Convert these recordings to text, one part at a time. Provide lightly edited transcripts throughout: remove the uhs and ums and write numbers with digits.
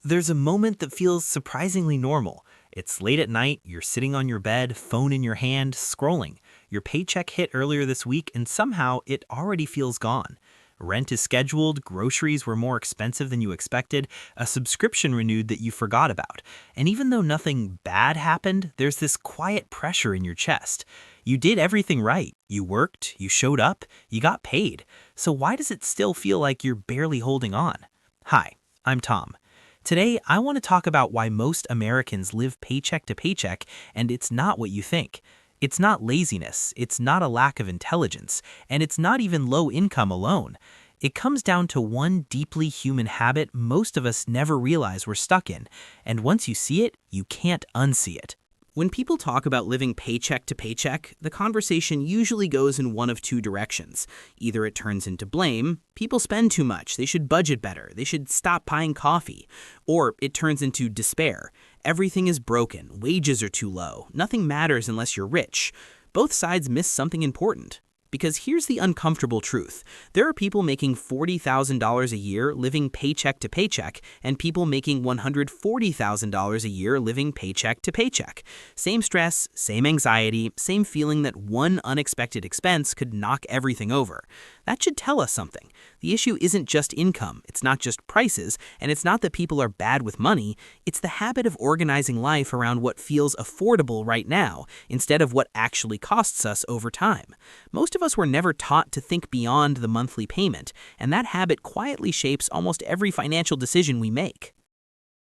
There's a moment that feels surprisingly normal. It's late at night, you're sitting on your bed, phone in your hand, scrolling. Your paycheck hit earlier this week, and somehow it already feels gone. Rent is scheduled, groceries were more expensive than you expected, a subscription renewed that you forgot about. And even though nothing bad happened, there's this quiet pressure in your chest. You did everything right. You worked, you showed up, you got paid. So why does it still feel like you're barely holding on? Hi, I'm Tom. Today, I want to talk about why most Americans live paycheck to paycheck, and it's not what you think. It's not laziness, it's not a lack of intelligence, and it's not even low income alone. It comes down to one deeply human habit most of us never realize we're stuck in, and once you see it, you can't unsee it. When people talk about living paycheck to paycheck, the conversation usually goes in one of two directions. Either it turns into blame, people spend too much, they should budget better, they should stop buying coffee, or it turns into despair. Everything is broken, wages are too low, nothing matters unless you're rich. Both sides miss something important. Because here's the uncomfortable truth. There are people making $40,000 a year living paycheck to paycheck, and people making $140,000 a year living paycheck to paycheck. Same stress, same anxiety, same feeling that one unexpected expense could knock everything over. That should tell us something. The issue isn't just income, it's not just prices, and it's not that people are bad with money, it's the habit of organizing life around what feels affordable right now, instead of what actually costs us over time. Most of us were never taught to think beyond the monthly payment, and that habit quietly shapes almost every financial decision we make.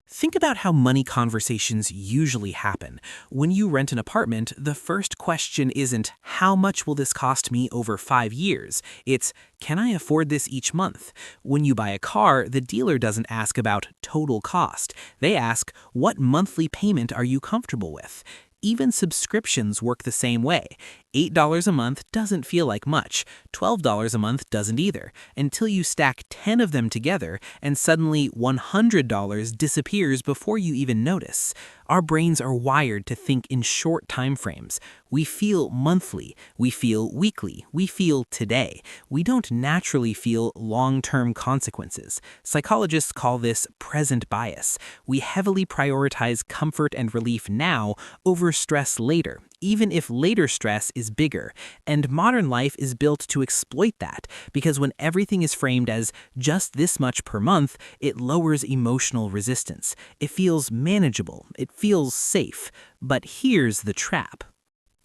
Think about how money conversations usually happen. When you rent an apartment, the first question isn't, how much will this cost me over 5 years? It's, can I afford this each month? When you buy a car, the dealer doesn't ask about total cost. They ask, what monthly payment are you comfortable with? Even subscriptions work the same way. $8 a month doesn't feel like much. $12 a month doesn't either, until you stack 10 of them together and suddenly $100 disappears before you even notice. Our brains are wired to think in short time frames. We feel monthly, we feel weekly, we feel today. We don't naturally feel long-term consequences. Psychologists call this present bias. We heavily prioritize comfort and relief now over stress later, even if later stress is bigger. And modern life is built to exploit that, because when everything is framed as just this much per month, it lowers emotional resistance. It feels manageable, it feels safe. But here's the trap.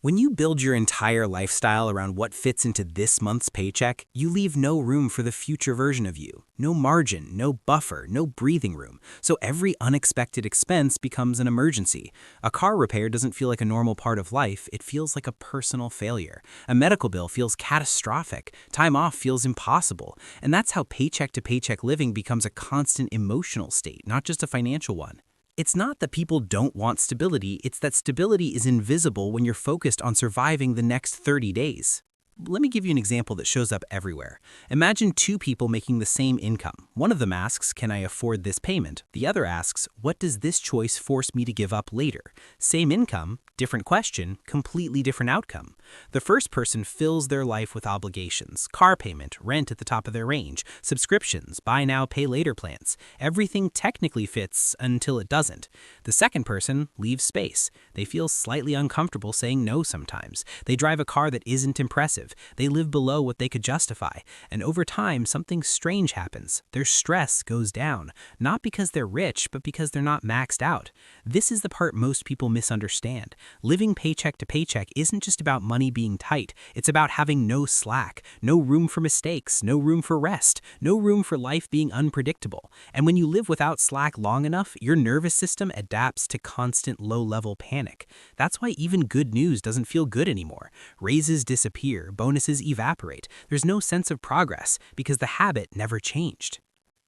When you build your entire lifestyle around what fits into this month's paycheck, you leave no room for the future version of you. No margin, no buffer, no breathing room. So every unexpected expense becomes an emergency. A car repair doesn't feel like a normal part of life, it feels like a personal failure. A medical bill feels catastrophic. Time off feels impossible. And that's how paycheck to paycheck living becomes a constant emotional state, not just a financial one. It's not that people don't want stability, it's that stability is invisible when you're focused on surviving the next 30 days. Let me give you an example that shows up everywhere. Imagine two people making the same income. One of them asks, can I afford this payment? The other asks, what does this choice force me to give up later? Same income, different question, completely different outcome. The first person fills their life with obligations, car payment, rent at the top of their range, subscriptions, buy now, pay later plans. Everything technically fits until it doesn't. The second person leaves space. They feel slightly uncomfortable saying no sometimes. They drive a car that isn't impressive. They live below what they could justify. And over time, something strange happens. Their stress goes down, not because they're rich, but because they're not maxed out. This is the part most people misunderstand. Living paycheck to paycheck isn't just about money being tight. It's about having no slack, no room for mistakes, no room for rest, no room for life being unpredictable. And when you live without slack long enough, your nervous system adapts to constant low-level panic. That's why even good news doesn't feel good anymore. Raises disappear, bonuses evaporate. There's no sense of progress because the habit never changed.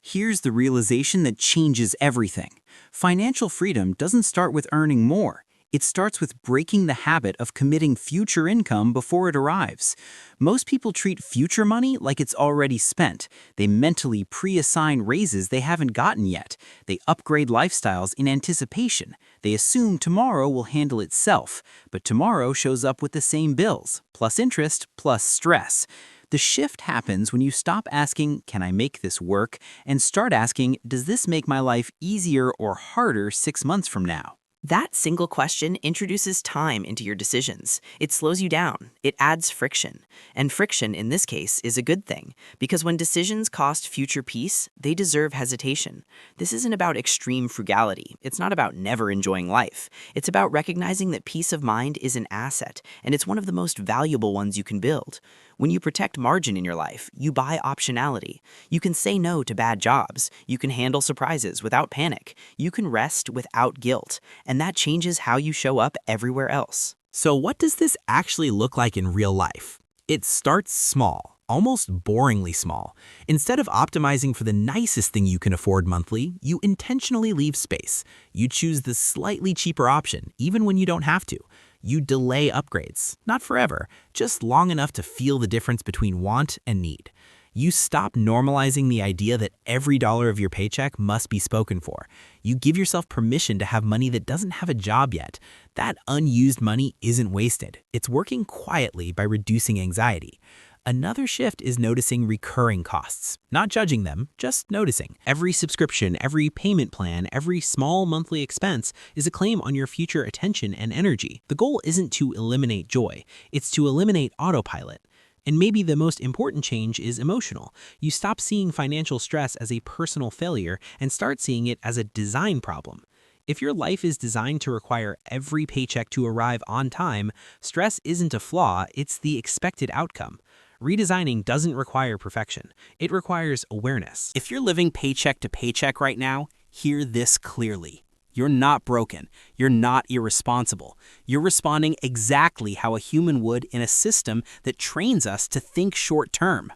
Here's the realization that changes everything. Financial freedom doesn't start with earning more. It starts with breaking the habit of committing future income before it arrives. Most people treat future money like it's already spent. They mentally pre-assign raises they haven't gotten yet. They upgrade lifestyles in anticipation. They assume tomorrow will handle itself, but tomorrow shows up with the same bills, plus interest, plus stress. The shift happens when you stop asking, can I make this work, and start asking, does this make my life easier or harder 6 months from now? That single question introduces time into your decisions. It slows you down. It adds friction. And friction, in this case, is a good thing, because when decisions cost future peace, they deserve hesitation. This isn't about extreme frugality. It's not about never enjoying life. It's about recognizing that peace of mind is an asset, and it's one of the most valuable ones you can build. When you protect margin in your life, you buy optionality. You can say no to bad jobs. You can handle surprises without panic. You can rest without guilt. And that changes how you show up everywhere else. So what does this actually look like in real life? It starts small, almost boringly small. Instead of optimizing for the nicest thing you can afford monthly, you intentionally leave space. You choose the slightly cheaper option, even when you don't have to. You delay upgrades, not forever, just long enough to feel the difference between want and need. You stop normalizing the idea that every dollar of your paycheck must be spoken for. You give yourself permission to have money that doesn't have a job yet. That unused money isn't wasted. It's working quietly by reducing anxiety. Another shift is noticing recurring costs. Not judging them, just noticing. Every subscription, every payment plan, every small monthly expense is a claim on your future attention and energy. The goal isn't to eliminate joy, it's to eliminate autopilot. And maybe the most important change is emotional. You stop seeing financial stress as a personal failure and start seeing it as a design problem. If your life is designed to require every paycheck to arrive on time, stress isn't a flaw, it's the expected outcome. Redesigning doesn't require perfection. It requires awareness. If you're living paycheck to paycheck right now, hear this clearly. You're not broken. You're not irresponsible. You're responding exactly how a human would in a system that trains us to think short term.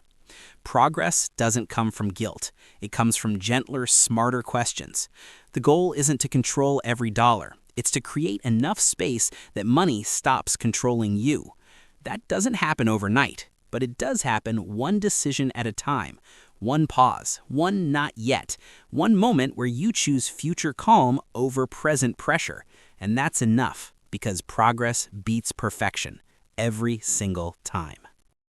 Progress doesn't come from guilt. It comes from gentler, smarter questions. The goal isn't to control every dollar. It's to create enough space that money stops controlling you. That doesn't happen overnight, but it does happen one decision at a time. One pause, one not yet, one moment where you choose future calm over present pressure. And that's enough, because progress beats perfection every single time.